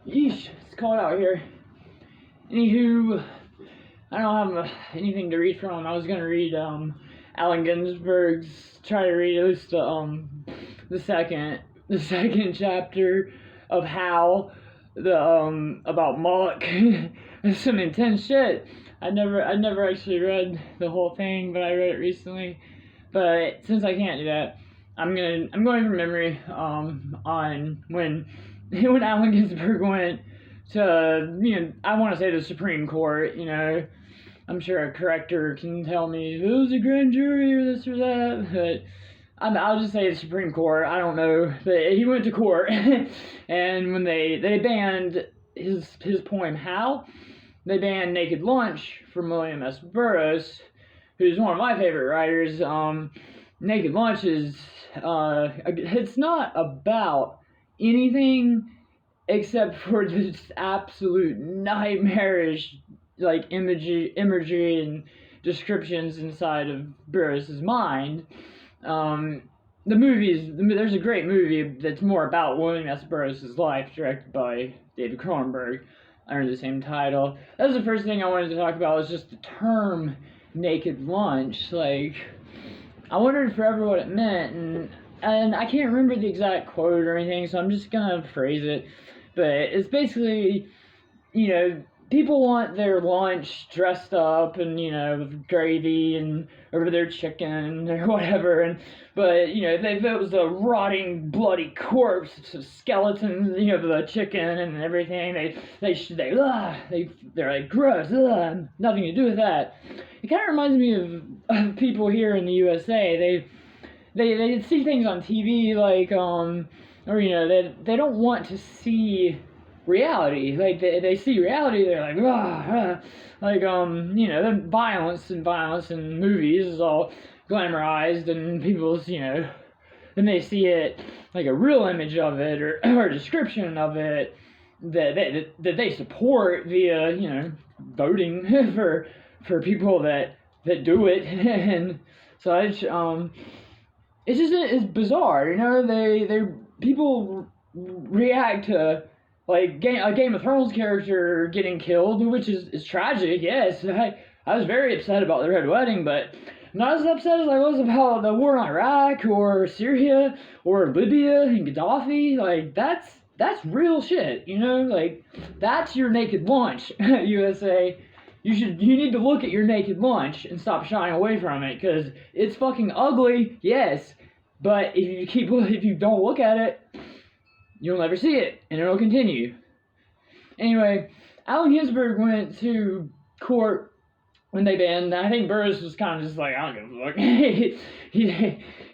Yeesh, it's cold out here. Anywho, I don't have anything to read from. I was gonna read Allen Ginsberg's. Try to read at least the second chapter of How the about Moloch. It's some intense shit. I never actually read the whole thing, but I read it recently. But since I can't do that, I'm going from memory on when Allen Ginsberg went to, I want to say the Supreme Court. I'm sure a corrector can tell me it was a grand jury or this or that, but I'll just say the Supreme Court. I don't know, but he went to court, and when they banned his poem How, they banned Naked Lunch from William S. Burroughs, who's one of my favorite writers. Naked Lunch is it's not about anything except for this absolute nightmarish imagery and descriptions inside of Burroughs' mind. There's a great movie that's more about William S. Burroughs' life, directed by David Cronenberg, under the same title. That was the first thing I wanted to talk about, was just the term Naked Lunch. I wondered forever what it meant, and I can't remember the exact quote or anything, so I'm just gonna phrase it. But it's basically, people want their lunch dressed up and, with gravy and over their chicken or whatever, but if it was a rotting, bloody corpse, it's a skeleton, the chicken and everything, they're like, gross, nothing to do with that. It kind of reminds me of people here in the USA. They see things on TV they don't want to see reality. They see reality, they're like, then violence in movies is all glamorized, and people's, then they see it like a real image of it or a description of it that they support via, voting for people that do it. And so it's bizarre, people react to a Game of Thrones character getting killed, which is tragic. Yes, I was very upset about the Red Wedding, but not as upset as I was about the war in Iraq or Syria or Libya and Gaddafi. That's real shit, that's your naked lunch, USA. You need to look at your naked lunch and stop shying away from it, because it's fucking ugly, yes, but if you don't look at it, you'll never see it, and it'll continue. Anyway, Allen Ginsberg went to court when they banned. I think Burroughs was kind of just like, I don't give a fuck.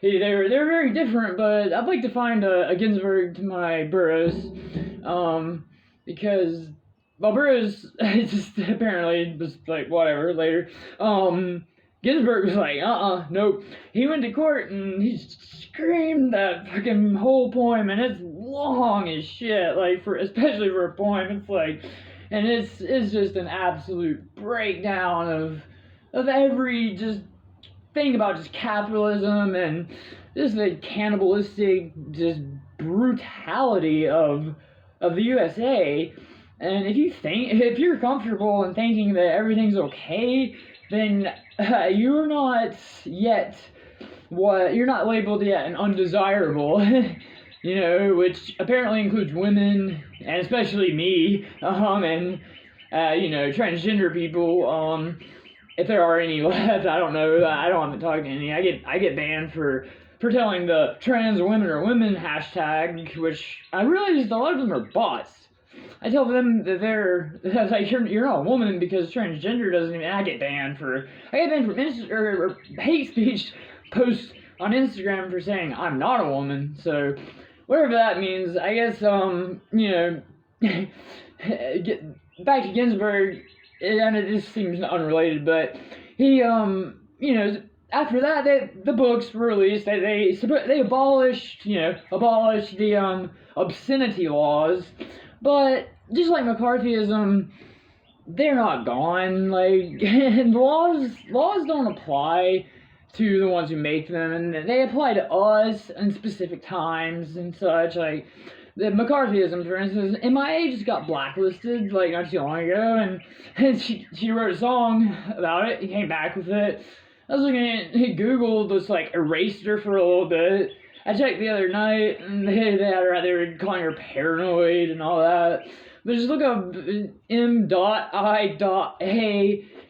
They're very different, but I'd like to find a Ginsberg to my Burroughs, because Burroughs just apparently was like, whatever, later. Ginsberg was like, nope. He went to court and he screamed that fucking whole poem, and it's long as shit, especially for a poem. And it's just an absolute breakdown of every just thing about just capitalism and just the cannibalistic just brutality of the USA. And if you're comfortable in thinking that everything's okay, then you're not labeled yet an undesirable, which apparently includes women, and especially me, and transgender people, if there are any left. I don't know, I haven't talked to any. I get banned for telling the trans women or women hashtag, which I realize a lot of them are bots. I tell them that you're not a woman because transgender doesn't even. I get banned from hate speech posts on Instagram for saying I'm not a woman. So whatever that means, I guess back to Ginsberg, and it just seems unrelated, but he after that the books were released. They abolished the obscenity laws. But just like McCarthyism, they're not gone. Laws don't apply to the ones who make them, and they apply to us in specific times and such. the McCarthyism, for instance, MIA just got blacklisted like not too long ago, and she wrote a song about it. He came back with it. I was looking at Google, just like erased her for a little bit. I checked the other night, and they were calling her paranoid and all that. But just look up M.I.A,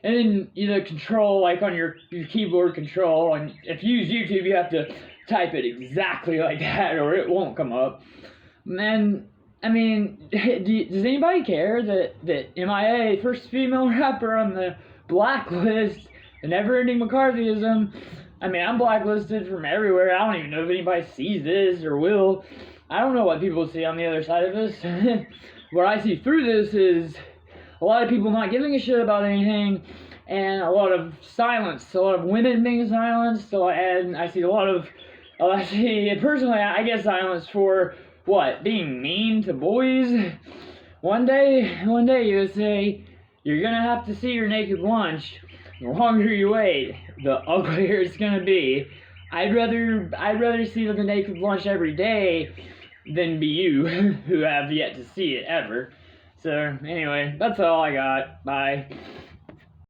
and then the control, like on your keyboard control. And if you use YouTube, you have to type it exactly like that, or it won't come up. And I mean, does anybody care that MIA, first female rapper on the blacklist, the never-ending McCarthyism? I mean, I'm blacklisted from everywhere. I don't even know if anybody sees this or will. I don't know what people see on the other side of this. What I see through this is a lot of people not giving a shit about anything, and a lot of silence, a lot of women being silenced, and I see personally, I get silence for, what, being mean to boys? One day you say, you're gonna have to see your naked lunch. The longer you wait, the uglier it's gonna be. I'd rather see the naked lunch every day than be you, who have yet to see it ever. So, anyway, that's all I got. Bye.